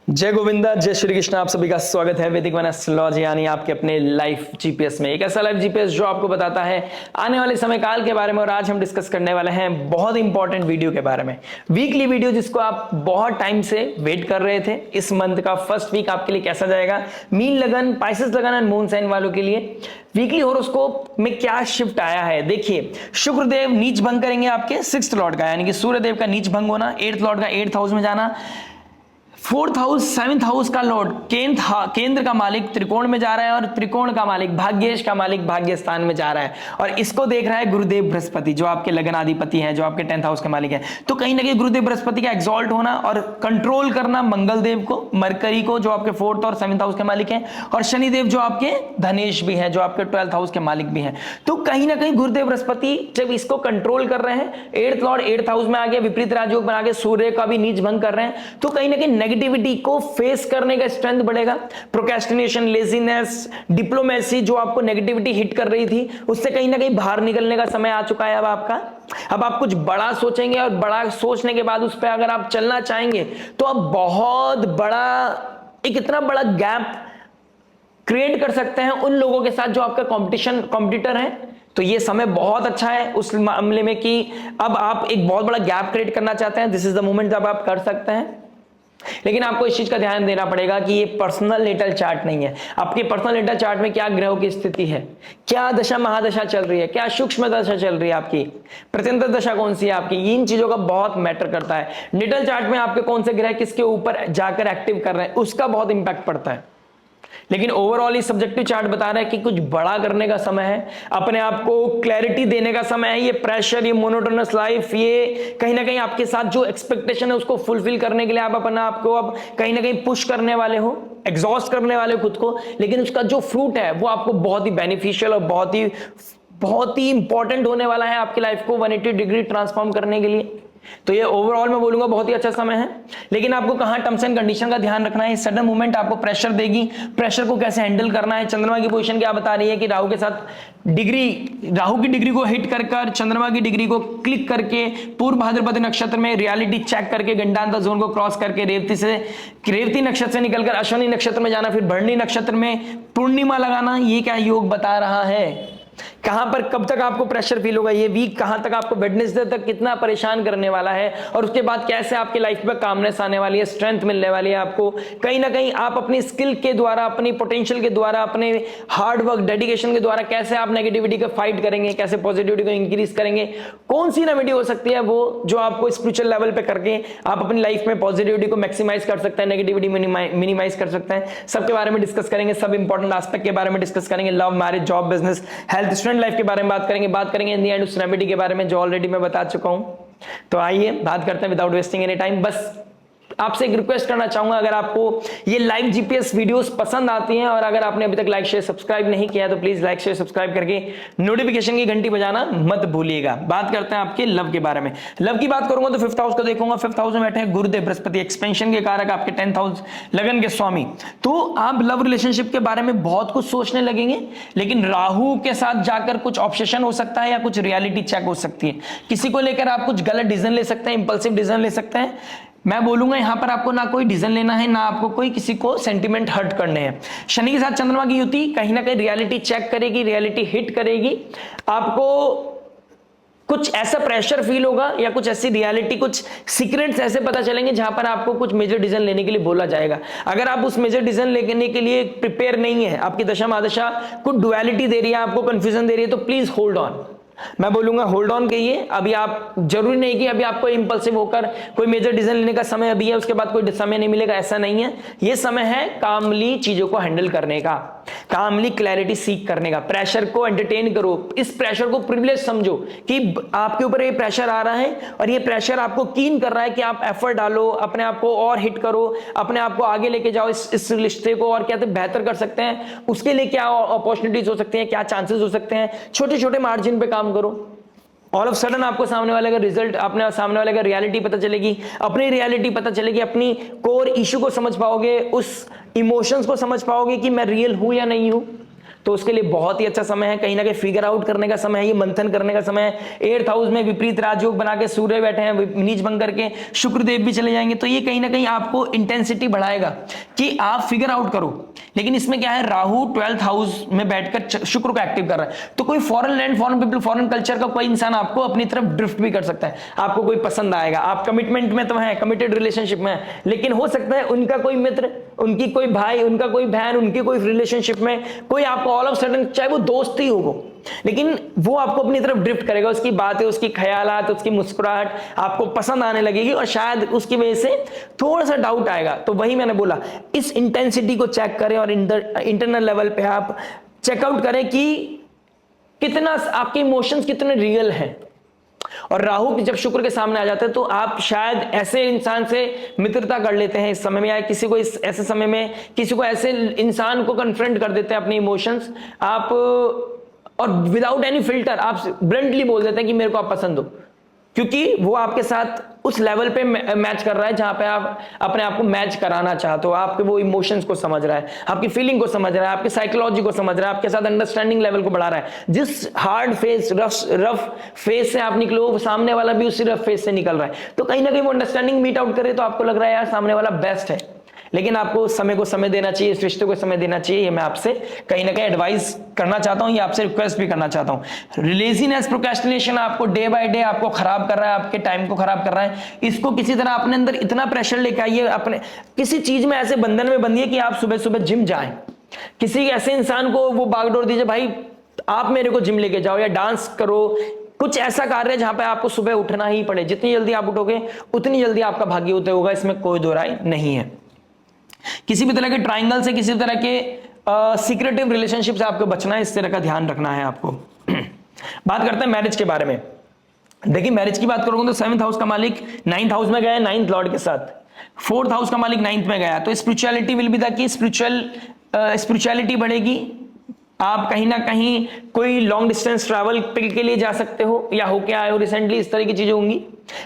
जय गोविंदा, जय श्री कृष्ण। आप सभी का स्वागत है वैदिक वन एस्ट्रोलॉजी यानी आपके अपने लाइफ जीपीएस में। एक ऐसा लाइफ जीपीएस जो आपको बताता है आने वाले समय काल के बारे में। और आज हम डिस्कस करने वाले हैं बहुत इंपॉर्टेंट वीडियो के बारे में, वीकली वीडियो जिसको आप बहुत टाइम से वेट कर रहे थे। इस मंथ का फर्स्ट वीक आपके लिए कैसा जाएगा, मीन लगन, पाइसेस लगन एंड मून साइन वालों के लिए वीकली हॉरोस्कोप में क्या शिफ्ट आया है। देखिए, शुक्रदेव नीच भंग करेंगे आपके 6th लॉर्ड का, यानी कि सूर्यदेव का नीच भंग होना, 8th लॉर्ड का 8th हाउस में जाना, 4th हाउस 7th हाउस का लॉर्ड केंद्र का मालिक त्रिकोण में जा रहा है और त्रिकोण का मालिक भाग्येश का मालिक भाग्य स्थान में जा रहा है। और इसको देख रहा है गुरुदेव बृहस्पति जो आपके लगन अधिपति हैं, जो आपके 10th हाउस के मालिक हैं। तो कहीं ना कहीं गुरुदेव बृहस्पति का एक्सॉल्ट होना और कंट्रोल करना मंगल देव को, मरकरी को जो आपके 4th और 7th हाउस के मालिक हैं, और शनिदेव जो आपके धनेश भी हैं, जो आपके 12th हाउस के मालिक भी हैं। तो कहीं ना कहीं गुरुदेव बृहस्पति जब इसको कंट्रोल कर रहे हैं, 8th लॉर्ड 8th हाउस में आ गया, विपरीत राजयोग बना के सूर्य का भी नीच भंग कर रहे हैं। तो कहीं ना कहीं नेगेटिविटी को फेस करने का स्ट्रेंथ बढ़ेगा। प्रोक्रेस्टिनेशन, लेजीनेस, डिप्लोमेसी जो आपको नेगेटिविटी हिट कर रही थी, उससे कहीं ना कहीं बाहर निकलने का समय आ चुका है अब आपका। अब आप कुछ बड़ा सोचेंगे और बड़ा सोचने के बाद उस पर अगर आप चलना चाहेंगे तो अब बहुत बड़ा, एक इतना बड़ा गैप क्रिएट कर सकते हैं उन लोगों के साथ जो आपका कॉम्पिटिटर है। तो ये समय बहुत अच्छा है उस मामले में कि अब आप एक बहुत बड़ा गैप क्रिएट करना चाहते हैं। दिस इज द मोमेंट जब आप कर सकते हैं। लेकिन आपको इस चीज का ध्यान देना पड़ेगा कि ये पर्सनल नेटल चार्ट नहीं है। आपके पर्सनल नेटल चार्ट में क्या ग्रहों की स्थिति है, क्या दशा महादशा चल रही है, क्या सूक्ष्म दशा चल रही है, आपकी प्रत्यंतर दशा कौन सी है आपकी, इन चीजों का बहुत मैटर करता है। नेटल चार्ट में आपके कौन से ग्रह किसके ऊपर जाकर एक्टिव कर रहे हैं, उसका बहुत इंपैक्ट पड़ता है। लेकिन ओवरऑल ये सब्जेक्टिव चार्ट बता रहा है कि कुछ बड़ा करने का समय है, अपने आप को क्लैरिटी देने का समय है। ये प्रेशर, ये मोनोटोनस लाइफ, ये कहीं ना कहीं आपके साथ जो एक्सपेक्टेशन है उसको फुलफिल करने के लिए आप अपने आप को अब कहीं ना कहीं पुश करने वाले हो, एग्जॉस्ट करने वाले हो खुद को। लेकिन उसका जो फ्रूट है वो आपको बहुत ही बेनिफिशियल और बहुत ही इंपॉर्टेंट होने वाला है आपकी लाइफ को 180 डिग्री ट्रांसफॉर्म करने के लिए। तो ये ओवरऑल मैं बोलूंगा बहुत ही अच्छा समय है। लेकिन आपको कहां टर्म्स एंड कंडीशन का ध्यान रखना है। सडन मूवमेंट आपको प्रेशर देगी, प्रेशर को कैसे हैंडल करना है। चंद्रमा की पोजीशन क्या बता रही है कि राहु के साथ राहु की डिग्री को हिट कर चंद्रमा की डिग्री को क्लिक करके पूर्व भाद्रपद नक्षत्र में रियलिटी चेक करके गंडांतर जोन को क्रॉस करके रेवती नक्षत्र से निकलकर अश्विनी नक्षत्र में जाना, फिर भरणी नक्षत्र में पूर्णिमा लगाना, ये क्या योग बता रहा है। कहां पर कब तक आपको प्रेशर फील होगा, ये वीक कहां तक आपको वेडनेसडे तक कितना परेशान करने वाला है, और उसके बाद कैसे आपकी लाइफ में कामनेस आने वाली है, स्ट्रेंथ मिलने वाली है आपको। कहीं ना कहीं आप अपनी स्किल के द्वारा, अपनी पोटेंशियल के द्वारा, अपने हार्ड वर्क, डेडिकेशन के द्वारा कैसे आप नेगेटिविटी को फाइट करेंगे, कैसे पॉजिटिविटी को इंक्रीज करेंगे। कौन सी रेमेडी हो सकती है वो जो आपको स्पिरिचुअल लेवल पे करके आप अपनी लाइफ में पॉजिटिविटी को मैक्सिमाइज कर सकते हैं, नेगेटिविटी मिनिमाइज कर सकते हैं। सबके बारे में डिस्कस करेंगे, सब इंपॉर्टेंट एस्पेक्ट के बारे में डिस्कस करेंगे। Love, marriage, job, business, health, student life के बारे में बात करेंगे इन द एंड उस रेमेडी के बारे में जो ऑलरेडी मैं बता चुका हूं। तो आइए बात करते हैं विदाउट वेस्टिंग एनी टाइम। बस आपसे एक रिक्वेस्ट करना चाहूंगा, अगर आपको ये लाइव जीपीएस वीडियोस पसंद आती हैं और अगर आपने अभी तक लाइक शेयर सब्सक्राइब नहीं किया तो प्लीज लाइक शेयर सब्सक्राइब करके नोटिफिकेशन की घंटी बजाना मत भूलिएगा। बात करते हैं आपके लव के बारे में। लव की बात करूंगा तो 5th हाउस को देखूंगा। 5th हाउस में बैठे हैं गुरुदेव बृहस्पति, एक्सपेंशन के कारक, आपके 10th हाउस लगन के स्वामी। तो आप लव रिलेशनशिप के बारे में बहुत कुछ सोचने लगेंगे, लेकिन राहु के साथ जाकर कुछ ऑब्सेशन हो सकता है या कुछ रियलिटी चेक हो सकती है। किसी को लेकर आप कुछ गलत डिसीजन ले सकते हैं, इंपल्सिव डिसीजन ले सकते हैं। मैं बोलूंगा यहां पर आपको ना कोई डिसीजन लेना है, ना आपको कोई किसी को सेंटिमेंट हर्ट करने हैं। शनि के साथ चंद्रमा की युति कहीं ना कहीं रियलिटी चेक करेगी, रियलिटी हिट करेगी। आपको कुछ ऐसा प्रेशर फील होगा या कुछ ऐसी रियलिटी, कुछ सीक्रेट्स ऐसे पता चलेंगे जहां पर आपको कुछ मेजर डिसीजन लेने के लिए बोला जाएगा। अगर आप उस मेजर डिसीजन लेने के लिए प्रिपेयर नहीं है, आपकी दशा महादशा कुछ डुअलिटी दे रही है, आपको कंफ्यूजन दे रही है, तो प्लीज होल्ड ऑन। मैं बोलूंगा होल्ड ऑन कहिए। अभी आप, जरूरी नहीं कि अभी आपको इंपल्सिव होकर कोई मेजर डिसीजन लेने का समय अभी है, उसके बाद कोई समय नहीं मिलेगा, ऐसा नहीं है। ये समय है कामली चीजों को हैंडल करने का, कामली क्लैरिटी सीख करने का। प्रेशर को एंटरटेन करो, इस प्रेशर को प्रिविलेज समझो कि आपके ऊपर ये प्रेशर आ रहा है और ये प्रेशर आपको कीन कर रहा है कि आप एफर्ट डालो, अपने आप को और हिट करो, अपने आप को आगे लेके जाओ, इस रिश्ते को और क्या बेहतर कर सकते हैं, उसके लिए क्या अपॉर्चुनिटीज हो सकती हैं, क्या चांसेस हो सकते हैं। छोटे छोटे मार्जिन पे काम करो। ऑल ऑफ सडन आपको सामने वाले का रिजल्ट, अपने सामने वाले का रियलिटी पता चलेगी, अपनी रियलिटी पता चलेगी, अपनी कोर इशू को समझ पाओगे, उस इमोशंस को समझ पाओगे कि मैं रियल हूं या नहीं हूं। तो उसके लिए बहुत ही अच्छा समय है, कहीं ना कहीं फिगर आउट करने का समय है, ये मंथन करने का समय है। 8th हाउस में विपरीत राजयोग बना के सूर्य बैठे हैं, नीच भंग करके शुक्रदेव भी चले जाएंगे, तो ये कहीं ना कहीं आपको इंटेंसिटी बढ़ाएगा कि आप फिगर आउट करो। लेकिन इसमें क्या है, राहु 12th हाउस में बैठकर शुक्र को एक्टिव कर रहा है, तो कोई foreign land, foreign people, foreign culture का कोई इंसान आपको अपनी तरफ ड्रिफ्ट भी कर सकता है, आपको कोई पसंद आएगा, आप कमिटमेंट में तो है, कमिटेड रिलेशनशिप में है, लेकिन हो सकता है उनका कोई मित्र, उनकी कोई भाई, उनका कोई बहन, उनकी कोई रिलेशनशिप में कोई आपको ऑल ऑफ सडन, चाहे वो दोस्त ही हो वो, लेकिन वो आपको अपनी तरफ ड्रिफ्ट करेगा, उसकी बातें, उसकी ख्यालात, उसकी मुस्कुराहट आपको पसंद आने लगेगी और शायद उसकी वजह से थोड़ा सा डाउट आएगा। तो वही मैंने बोला, इस इंटेंसिटी को चेक करें और इंटरनल लेवल पे आप चेकआउट करें कि कितना आपके इमोशंस कितने रियल हैं। और राहु जब शुक्र के सामने आ जाते हैं तो आप शायद ऐसे इंसान से मित्रता कर लेते हैं इस समय में, या किसी को इस ऐसे समय में किसी को ऐसे इंसान को कन्फ्रंट कर देते हैं अपने इमोशंस आप, और विदाउट एनी फिल्टर आप ब्लंटली बोल देते हैं कि मेरे को आप पसंद हो, क्योंकि वो आपके साथ उस लेवल पे मैच कर रहा है जहां पे आप अपने आप को मैच कराना चाहते हो, आपके वो इमोशंस को समझ रहा है, आपकी फीलिंग को समझ रहा है, आपकी साइकोलॉजी को समझ रहा है, आपके साथ अंडरस्टैंडिंग लेवल को बढ़ा रहा है। जिस हार्ड फेस, रफ फेस से आप निकलो, वो सामने वाला भी उसी रफ फेस से निकल रहा है, तो कहीं ना कहीं वो अंडरस्टैंडिंग मीट आउट करे तो आपको लग रहा है यार सामने वाला बेस्ट है। लेकिन आपको समय को समय देना चाहिए, इस रिश्ते को समय देना चाहिए, ये मैं आपसे कहीं ना कहीं एडवाइस करना चाहता हूं, ये आपसे रिक्वेस्ट भी करना चाहता हूं। लेजीनेस, प्रोक्रेस्टिनेशन आपको डे बाय डे आपको खराब कर रहा है, आपके टाइम को खराब कर रहा है, इसको किसी तरह अपने अंदर इतना प्रेशर लेके आइए, अपने किसी चीज में ऐसे बंधन में बंधिए कि आप सुबह सुबह जिम जाएं। किसी ऐसे इंसान को वो बागडोर दीजिए, भाई आप मेरे को जिम लेके जाओ, या डांस करो, कुछ ऐसा कार्य जहां पे आपको सुबह उठना ही पड़े। जितनी जल्दी आप उठोगे उतनी जल्दी आपका भाग्य उदय होगा, इसमें कोई दो राय नहीं है। किसी भी तरह के ट्रायंगल से, किसी भी तरह के सीक्रेटिव रिलेशनशिप से आपको बचना है, इस तरह का ध्यान रखना है आपको। बात करते हैं मैरिज के बारे में। देखिए मैरिज की बात करोगे तो 7th हाउस का मालिक 9th हाउस में गया 9th लॉर्ड के साथ, 4th हाउस का मालिक 9th में गया, तो spirituality will be the key, spirituality बढ़ेगी। आप कहीं ना कहीं कोई लॉन्ग डिस्टेंस ट्रैवल के लिए जा सकते हो, या होके आए हो रिसेंटली, इस तरह की चीजें होंगी।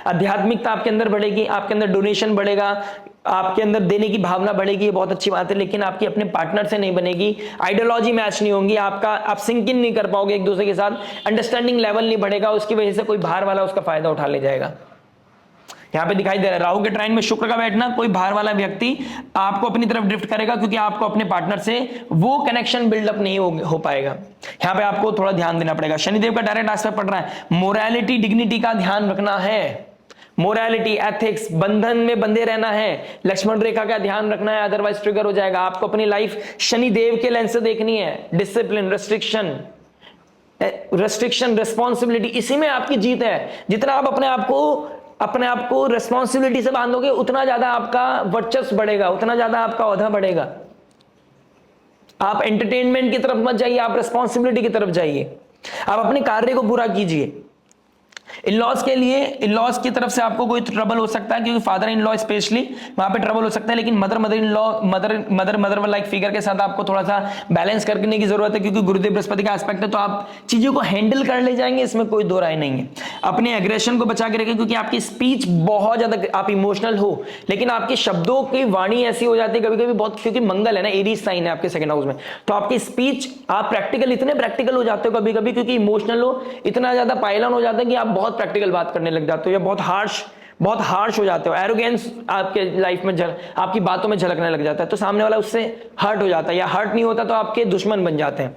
आध्यात्मिकता आपके अंदर बढ़ेगी, आपके अंदर डोनेशन बढ़ेगा, आपके अंदर देने की भावना बढ़ेगी, ये बहुत अच्छी बात है, लेकिन आपकी अपने पार्टनर से नहीं बनेगी, आइडियोलॉजी मैच नहीं होंगी, आप सिंक इन नहीं कर पाओगे एक दूसरे के साथ, अंडरस्टैंडिंग लेवल नहीं बढ़ेगा, उसकी वजह से कोई बाहर वाला उसका फायदा उठा ले जाएगा। यहां पे दिखाई दे रहा है राहु के ट्राइन में शुक्र का बैठना, कोई बाहर वाला व्यक्ति आपको अपनी तरफ ड्रिफ्ट करेगा, क्योंकि आपको अपने पार्टनर से वो कनेक्शन बिल्डअप नहीं हो पाएगा। यहां पे आपको थोड़ा ध्यान देना पड़ेगा। शनिदेव का डायरेक्ट एस्पेक्ट पड़ रहा है, मोरालिटी, डिग्निटी का ध्यान रखना है, मोरालिटी, एथिक्स, बंधन में बंधे रहना है, लक्ष्मण रेखा का ध्यान रखना है, अदरवाइज ट्रिगर हो जाएगा। आपको अपनी लाइफ शनिदेव के लेंस से देखनी है, डिसिप्लिन, रेस्ट्रिक्शन, रिस्पॉन्सिबिलिटी, इसी में आपकी जीत है। जितना आप अपने आप को रिस्पॉन्सिबिलिटी से बांधोगे उतना ज्यादा आपका वर्चस्व बढ़ेगा, उतना ज्यादा आपका औहदा बढ़ेगा। आप एंटरटेनमेंट की तरफ मत जाइए, आप रिस्पॉन्सिबिलिटी की तरफ जाइए, आप अपने कार्य को पूरा कीजिए। इन-लॉज के लिए, इन-लॉज की तरफ से आपको कोई ट्रबल हो सकता है, क्योंकि फादर इन लॉ स्पेशली वहां पे ट्रबल हो सकता है, लेकिन मदर लाइक फिगर के साथ आपको थोड़ा सा बैलेंस करने की जरूरत है, क्योंकि गुरुदेव बृहस्पति का एस्पेक्ट है, तो आप चीजों को हैंडल कर ले जाएंगे, इसमें कोई दो राय नहीं है। अपने एग्रेशन को बचा के रखें, क्योंकि आपकी स्पीच बहुत ज्यादा, आप इमोशनल हो लेकिन आपके शब्दों की वाणी ऐसी हो जाती है कभी कभी बहुत, क्योंकि मंगल है ना, एरीज साइन है आपके 2nd हाउस में, तो आपकी स्पीच, आप इतने प्रैक्टिकल हो जाते हो कभी कभी, क्योंकि इमोशनल हो, इतना ज्यादा पायलन हो जाता है कि आप बहुत प्रैक्टिकल बात करने लग जाते हो, या बहुत हार्श हो जाते हो। एरोगेंस आपके लाइफ में आपकी बातों में झलकने लग जाता है, तो सामने वाला उससे हर्ट हो जाता है, या हर्ट नहीं होता तो आपके दुश्मन बन जाते हैं।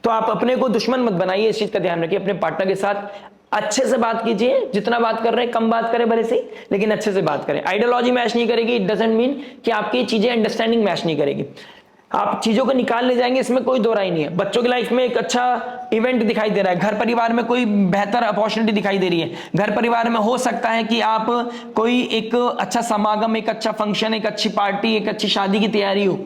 तो आप अपने को दुश्मन मत बनाइए, इस चीज का ध्यान रखिए। अपने पार्टनर के साथ अच्छे से बात कीजिए, जितना बात कर रहे हैं कम बात करें भले से, लेकिन अच्छे से बात करें। आइडियोलॉजी मैच नहीं करेगी, इट डजंट मीन कि आपकी चीजें अंडरस्टैंडिंग मैच नहीं करेगी, आप चीजों को निकाल ले जाएंगे, इसमें कोई दो राय नहीं है। बच्चों की लाइफ में एक अच्छा इवेंट दिखाई दे रहा है, घर परिवार में कोई बेहतर अपॉर्चुनिटी दिखाई दे रही है, घर परिवार में हो सकता है कि आप कोई एक अच्छा समागम, एक अच्छा फंक्शन, एक अच्छी पार्टी, एक अच्छी शादी की तैयारी हो,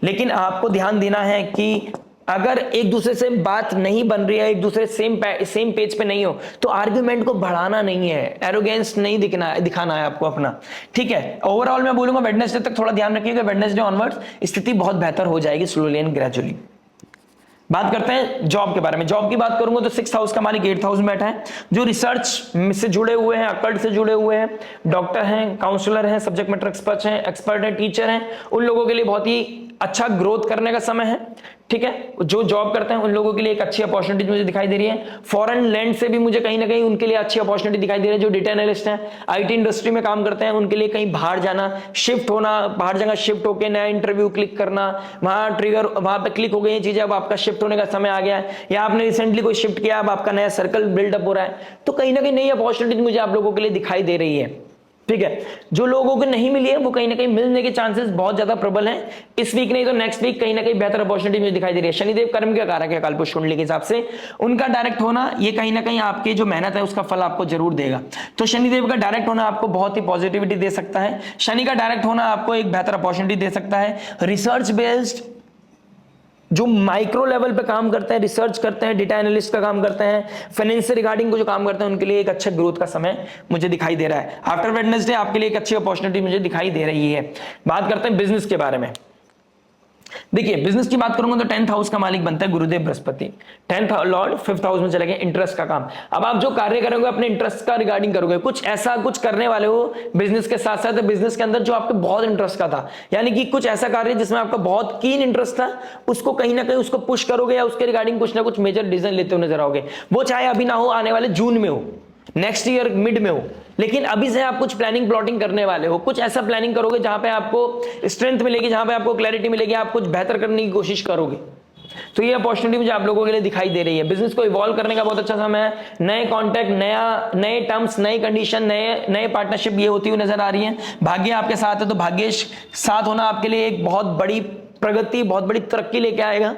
लेकिन आपको ध्यान देना है कि अगर एक दूसरे से बात नहीं बन रही है, एक दूसरे सेम पेज पे नहीं हो, तो आर्ग्यूमेंट को बढ़ाना नहीं है, एरोगेंस नहीं दिखाना है आपको अपना, ठीक है। ओवरऑल मैं बोलूंगा वेडनेसडे तक थोड़ा ध्यान रखिएगा, वेडनेसडे ऑनवर्ड्स स्थिति बहुत बेहतर हो जाएगी स्लोली एंड ग्रेजुअली। बात करते हैं जॉब के बारे में। जॉब की बात करूंगा तो 6th हाउस का मालिक 8th हाउस में बैठा है। जो रिसर्च से जुड़े हुए हैं, अकल्ट से जुड़े हुए हैं, डॉक्टर हैं, काउंसलर हैं, सब्जेक्ट मैटर एक्सपर्ट हैं, टीचर हैं, उन लोगों के लिए बहुत ही अच्छा ग्रोथ करने का समय है, ठीक है। जो जॉब करते हैं उन लोगों के लिए एक अच्छी अपॉर्चुनिटी मुझे दिखाई दे रही है। फॉरेन लैंड से भी मुझे कहीं ना कहीं उनके लिए अच्छी अपॉर्चुनिटी दिखाई दे रही है। जो डेटा एनालिस्ट हैं, आईटी इंडस्ट्री में काम करते हैं, उनके लिए कहीं बाहर जाना, शिफ्ट होना, बाहर जगह शिफ्ट होकर नया इंटरव्यू क्लिक करना, वहां ट्रिगर, वहां पे क्लिक हो गई ये चीजें, अब आपका शिफ्ट होने का समय आ गया है, या आपने रिसेंटली कोई शिफ्ट किया, अब आपका नया सर्कल बिल्डअप हो रहा है, तो कहीं ना कहीं नई अपॉर्चुनिटी मुझे आप लोगों के लिए दिखाई दे रही है, ठीक है। जो लोगों को नहीं मिली है वो कहीं ना कहीं मिलने के चांसेस बहुत ज्यादा प्रबल हैं। इस वीक नहीं तो नेक्स्ट वीक कहीं ना कहीं बेहतर अपॉर्चुनिटी मुझे दिखाई दे रही है। शनिदेव कर्म के कारक है कालपुरुष कुंडली के हिसाब से, उनका डायरेक्ट होना ये कहीं ना कहीं आपकी जो मेहनत है उसका फल आपको जरूर देगा। तो शनिदेव का डायरेक्ट होना आपको बहुत ही पॉजिटिविटी दे सकता है। शनि का डायरेक्ट होना आपको एक बेहतर अपॉर्चुनिटी दे सकता है। रिसर्च बेस्ड जो माइक्रो लेवल पे काम करते हैं, रिसर्च करते हैं, डेटा एनालिस्ट का काम करते हैं, फाइनेंस से रिगार्डिंग को जो काम करते हैं, उनके लिए एक अच्छा ग्रोथ का समय मुझे दिखाई दे रहा है। आफ्टर वेडनेसडे आपके लिए एक अच्छी अपॉर्चुनिटी मुझे दिखाई दे रही है। बात करते हैं बिजनेस के बारे में। देखिए बिजनेस की बात करूंगा तो 10th हाउस का मालिक बनता है गुरुदेव Brihaspati. 10th Lord 5th house में चले गए, इंटरेस्ट का काम। अब आप जो कार्य करोगे अपने इंटरेस्ट का रिगार्डिंग करोगे, कुछ ऐसा कुछ करने वाले हो बिजनेस के साथ साथ, बिजनेस के अंदर जो आपके बहुत इंटरेस्ट का था, यानी कि कुछ ऐसा कार्य जिसमें आपका बहुत कीन इंटरेस्ट था, उसको कहीं ना कहीं उसको पुश करोगे या उसके रिगार्डिंग कुछ ना कुछ मेजर डिसीजन लेते हुए नजर आओगे। वो चाहे अभी ना हो, आने वाले जून में हो, नेक्स्ट ईयर मिड में हो, लेकिन अभी से आप कुछ प्लानिंग प्लॉटिंग करने वाले हो। कुछ ऐसा प्लानिंग करोगे जहां पे आपको स्ट्रेंथ मिलेगी, जहां पे आपको क्लैरिटी मिलेगी, आप कुछ बेहतर करने की कोशिश करोगे। तो ये अपॉर्चुनिटी मुझे आप लोगों के लिए दिखाई दे रही है। बिजनेस को इवॉल्व करने का बहुत अच्छा समय है। नए कॉन्टैक्ट, नए टर्म्स, नई कंडीशन, नए पार्टनरशिप ये होती हुई नजर आ रही है। भाग्य आपके साथ है तो भाग्य साथ होना आपके लिए एक बहुत बड़ी प्रगति, बहुत बड़ी तरक्की लेके आएगा।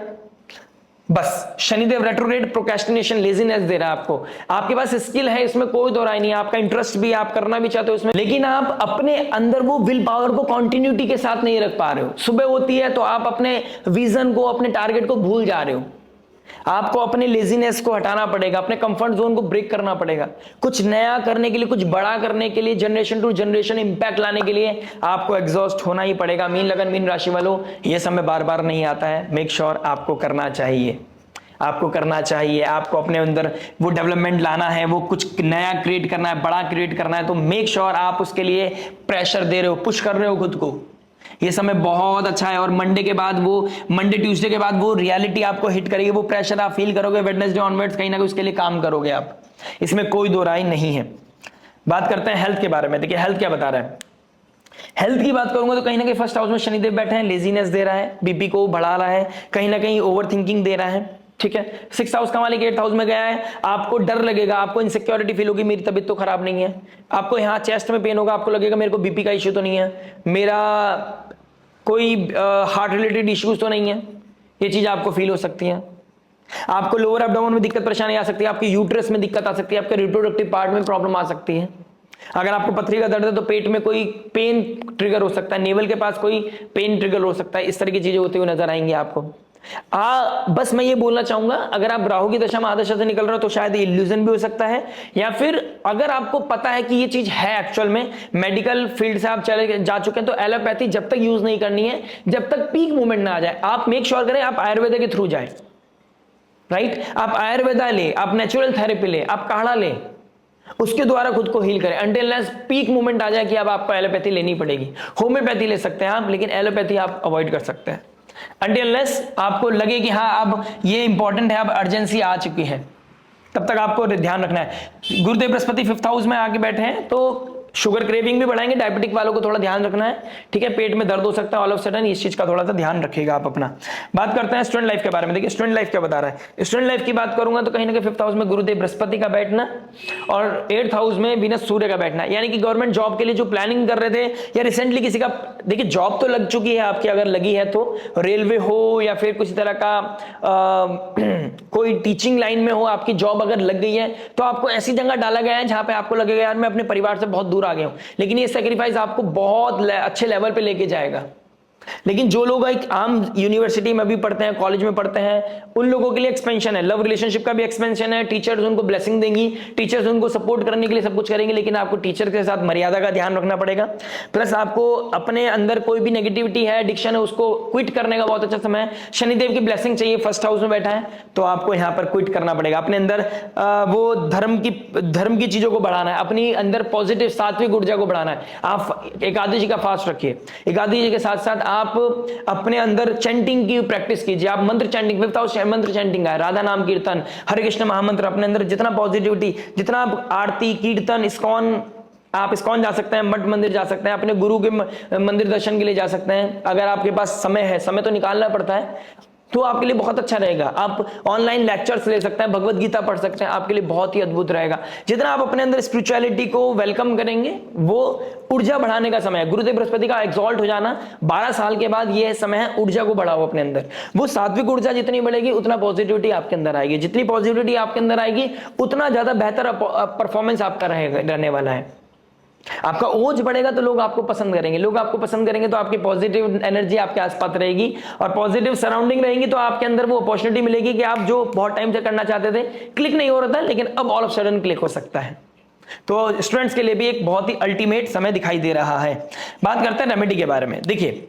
बस शनिदेव रेट्रोग्रेड प्रोक्रेस्टिनेशन, लेजीनेस दे रहा है आपको। आपके पास स्किल है, इसमें कोई दो राय नहीं है, आपका इंटरेस्ट भी, आप करना भी चाहते हो इसमें, लेकिन आप अपने अंदर वो विल पावर को कंटिन्यूटी के साथ नहीं रख पा रहे हो। सुबह होती है तो आप अपने विजन को, अपने टारगेट को भूल जा रहे हो। आपको अपने लेजीनेस को हटाना पड़ेगा, अपने कंफर्ट जोन को ब्रेक करना पड़ेगा। कुछ नया करने के लिए, कुछ बड़ा करने के लिए, जनरेशन टू जनरेशन इंपैक्ट लाने के लिए आपको एग्जॉस्ट होना ही पड़ेगा। मीन लगन, मीन राशि वालों, यह समय बार बार नहीं आता है। मेक श्योर आपको करना चाहिए, आपको करना चाहिए। आपको अपने अंदर वो डेवलपमेंट लाना है, वो कुछ नया क्रिएट करना है, बड़ा क्रिएट करना है, तो मेक श्योर आप उसके लिए प्रेशर दे रहे हो, पुश कर रहे हो खुद को। ये समय बहुत अच्छा है। और मंडे के बाद, वो मंडे ट्यूसडे के बाद वो रियलिटी आपको हिट करेगी, वो प्रेशर आप फील करोगे। वेडनेसडे ऑनवर्ड्स कहीं ना कहीं उसके लिए काम करोगे आप, इसमें कोई दो राय नहीं है। बात करते हैं हेल्थ के बारे में। देखिए हेल्थ क्या बता रहा है। हेल्थ की बात करूंगा तो कहीं ना कहीं फर्स्ट हाउस में शनिदेव बैठे हैं, लेजीनेस दे रहा है, बीपी को बढ़ा रहा है, कहीं ना कहीं ओवर थिंकिंग दे रहा है, ठीक है। 6th हाउस का मालिक 8th हाउस में गया है। आपको डर लगेगा, आपको इनसिक्योरिटी फील होगी, मेरी तबीयत तो खराब नहीं है। आपको यहाँ चेस्ट में पेन होगा, आपको लगेगा मेरे को बीपी का इश्यू तो नहीं है, मेरा कोई हार्ट रिलेटेड इश्यूज तो नहीं है। ये चीज आपको फील हो सकती है। आपको लोअर एब्डोमेन में दिक्कत परेशानी आ सकती है, आपकी यूट्रस में दिक्कत आ सकती है, आपके रिप्रोडक्टिव पार्ट में प्रॉब्लम आ सकती है। अगर आपको पथरी का दर्द है तो पेट में कोई पेन ट्रिगर हो सकता है, नेवल के पास कोई पेन ट्रिगर हो सकता है। इस तरह की चीजें होती हुई नजर आएंगी आपको। बस मैं ये बोलना चाहूंगा, अगर आप राहु की दशा में आदशा से निकल रहे हो तो शायद इल्यूजन भी हो सकता है, या फिर अगर आपको पता है कि ये चीज है एक्चुअल में, मेडिकल फील्ड से आप चले जा चुके हैं, तो एलोपैथी जब तक यूज नहीं करनी है जब तक पीक मूवमेंट ना आ जाए। आप मेक श्योर करें आप आयुर्वेदा के थ्रू जाए, राइट। आप आयुर्वेदा ले, आप नेचुरल थेरेपी ले, आप काढ़ा ले, उसके द्वारा खुद को हील करें अंटिल पीक मूवमेंट आ जाए कि अब आपको एलोपैथी लेनी पड़ेगी। होम्योपैथी ले सकते हैं आप, लेकिन एलोपैथी आप अवॉइड कर सकते हैं अंटिल आपको लगे कि हाँ अब ये इंपॉर्टेंट है, अब अर्जेंसी आ चुकी है, तब तक आपको ध्यान रखना है। गुरुदेव बृहस्पति 5th हाउस में आके बैठे हैं तो शुगर क्रेविंग भी बढ़ाएंगे। डायबिटिक वालों को थोड़ा ध्यान रखना है, ठीक है। पेट में दर्द हो सकता है ऑल ऑफ सडन, इस चीज का थोड़ा सा ध्यान रखिएगा आप अपना। बात करते हैं स्टूडेंट लाइफ के बारे में। देखिए स्टूडेंट लाइफ क्या बता रहा है। स्टूडेंट लाइफ की बात करूंगा तो कहीं ना कहीं 5th हाउस में गुरुदेव बृहस्पति का बैठना और 8th हाउस में विनस सूर्य का बैठना, यानी कि गवर्नमेंट जॉब के लिए जो प्लानिंग कर रहे थे या रिसेंटली किसी का, देखिए जॉब तो लग चुकी है आपकी, अगर लगी है तो रेलवे हो या फिर किसी तरह का कोई टीचिंग लाइन में हो, आपकी जॉब अगर लग गई है तो आपको ऐसी जगह डाला गया है जहां पे आपको लगेगा यार मैं अपने परिवार से बहुत दूर आ गया हूं, लेकिन ये सैक्रिफाइस आपको बहुत अच्छे लेवल पे लेके जाएगा। लेकिन जो लोग एक आम यूनिवर्सिटी में भी पढ़ते हैं, कॉलेज में पढ़ते हैं, उन लोगों के लिए एक्सपेंशन है, लव रिलेशनशिप का भी एक्सपेंशन है। टीचर्स उनको ब्लेसिंग देंगी, टीचर्स उनको सपोर्ट करने के लिए सब कुछ करेंगे, लेकिन आपको टीचर के साथ मर्यादा का ध्यान रखना पड़ेगा। प्लस आपको अपने अंदर कोई भी नेगेटिविटी है, एडिक्शन है, उसको क्विट करने का बहुत अच्छा समय है। शनिदेव की ब्लेसिंग चाहिए, 1st हाउस में बैठा है तो आपको यहाँ पर क्विट करना पड़ेगा। अपने अंदर वो धर्म की चीजों को बढ़ाना है, अपनी अंदर पॉजिटिव सात्विक ऊर्जा को बढ़ाना है। आप एकादशी का फास्ट रखिए, एकादशी के साथ साथ आप अपने अंदर चैंटिंग की प्रैक्टिस कीजिए। आप मंत्र चैंटिंग, मंत्र चैंटिंग है, राधा नाम कीर्तन, हरे कृष्ण महामंत्र, अपने अंदर जितना पॉजिटिविटी, जितना आप आरती कीर्तन, इस्कॉन, आप इस्कॉन जा सकते हैं, मठ मंदिर जा सकते हैं, अपने गुरु के मंदिर दर्शन के लिए जा सकते हैं। अगर आपके पास समय है, समय तो निकालना पड़ता है, तो आपके लिए बहुत अच्छा रहेगा। आप ऑनलाइन लेक्चर्स ले सकते हैं, भगवत गीता पढ़ सकते हैं, आपके लिए बहुत ही अद्भुत रहेगा। जितना आप अपने अंदर स्पिरिचुअलिटी को वेलकम करेंगे, वो ऊर्जा बढ़ाने का समय है। गुरुदेव बृहस्पति का एग्जॉल्ट हो जाना 12 साल के बाद यह समय है, ऊर्जा को बढ़ाओ अपने अंदर। वो सात्विक ऊर्जा जितनी बढ़ेगी उतना पॉजिटिविटी आपके अंदर आएगी, जितनी पॉजिटिविटी आपके अंदर आएगी उतना ज्यादा बेहतर परफॉर्मेंस आपका रहने वाला है। आपका ओज बढ़ेगा तो लोग आपको पसंद करेंगे, लोग आपको पसंद करेंगे तो आपकी पॉजिटिव एनर्जी आपके आसपास रहेगी, और पॉजिटिव सराउंडिंग रहेगी तो आपके अंदर वो अपॉर्चुनिटी मिलेगी कि आप जो बहुत टाइम से करना चाहते थे, क्लिक नहीं हो रहा था, लेकिन अब ऑल ऑफ सडन क्लिक हो सकता है। तो स्टूडेंट्स के लिए भी एक बहुत ही अल्टीमेट समय दिखाई दे रहा है। बात करते हैं रेमेडी के बारे में। देखिए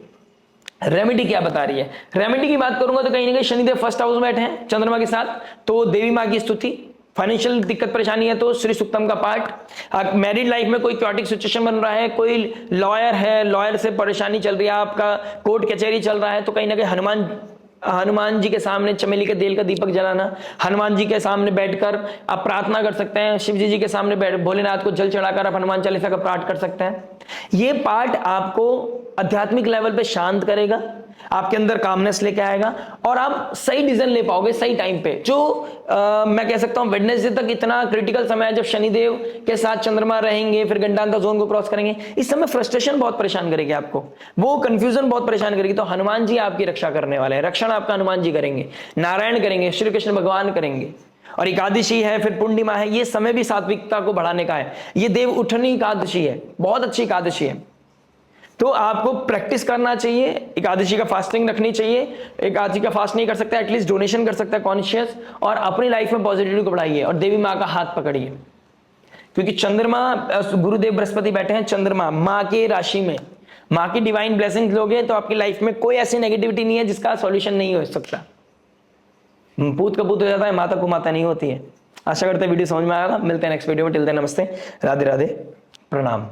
रेमेडी क्या बता रही है। रेमेडी की बात करूंगा तो कहीं ना कहीं शनिदेव फर्स्ट हाउस में बैठे हैं चंद्रमा के साथ, तो देवी माँ की स्तुति। फाइनेंशियल दिक्कत परेशानी है तो श्री सुक्तम का पाठ। मैरिड लाइफ में कोई क्योटिक सिचुएशन बन रहा है, कोई लॉयर है, लॉयर से परेशानी चल रही है, आपका कोर्ट कचहरी चल रहा है, तो कहीं ना कहीं हनुमान जी के सामने चमेली के तेल का दीपक जलाना, हनुमान जी के सामने बैठकर आप प्रार्थना कर सकते हैं, शिव जी के सामने बैठ भोलेनाथ को जल चढ़ाकर आप हनुमान चालीसा का पाठ कर सकते हैं। ये पाठ आपको आध्यात्मिक लेवल पे शांत करेगा, आपके अंदर कामनेस लेके आएगा, और आप सही डिसीजन ले पाओगे सही टाइम पे। जो मैं कह सकता हूं वेडनेसडे तक इतना क्रिटिकल समय है जब शनिदेव के साथ चंद्रमा रहेंगे, फिर गंडांतर जोन को क्रॉस करेंगे। इस समय फ्रस्ट्रेशन बहुत परेशान करेगी आपको, वो कंफ्यूजन बहुत परेशान करेगी। तो हनुमान जी आपकी रक्षा करने वाले हैं, रक्षण आपका हनुमान जी करेंगे, नारायण करेंगे, श्री कृष्ण भगवान करेंगे। और एकादशी है, फिर पूर्णिमा है, ये समय भी सात्विकता को बढ़ाने का है। ये देव उठनी एकादशी है, बहुत अच्छी एकादशी है, तो आपको प्रैक्टिस करना चाहिए। एकादशी का फास्टिंग रखनी चाहिए। एकादशी का फास्ट नहीं कर सकता, एटलीस्ट डोनेशन कर सकता है कॉन्शियस, और अपनी लाइफ में पॉजिटिविटी को बढ़ाइए और देवी माँ का हाथ पकड़िए, क्योंकि चंद्रमा, गुरुदेव बृहस्पति बैठे हैं चंद्रमा माँ के राशि में, माँ की डिवाइन ब्लेसिंग लोगे तो आपकी लाइफ में कोई ऐसी नेगेटिविटी नहीं है जिसका सॉल्यूशन नहीं हो सकता। पूत कपूत हो जाता है, माता को माता नहीं होती है। आशा करते हैं वीडियो समझ में आएगा। मिलते हैं नेक्स्ट वीडियो में। टिल देन नमस्ते, राधे राधे, प्रणाम।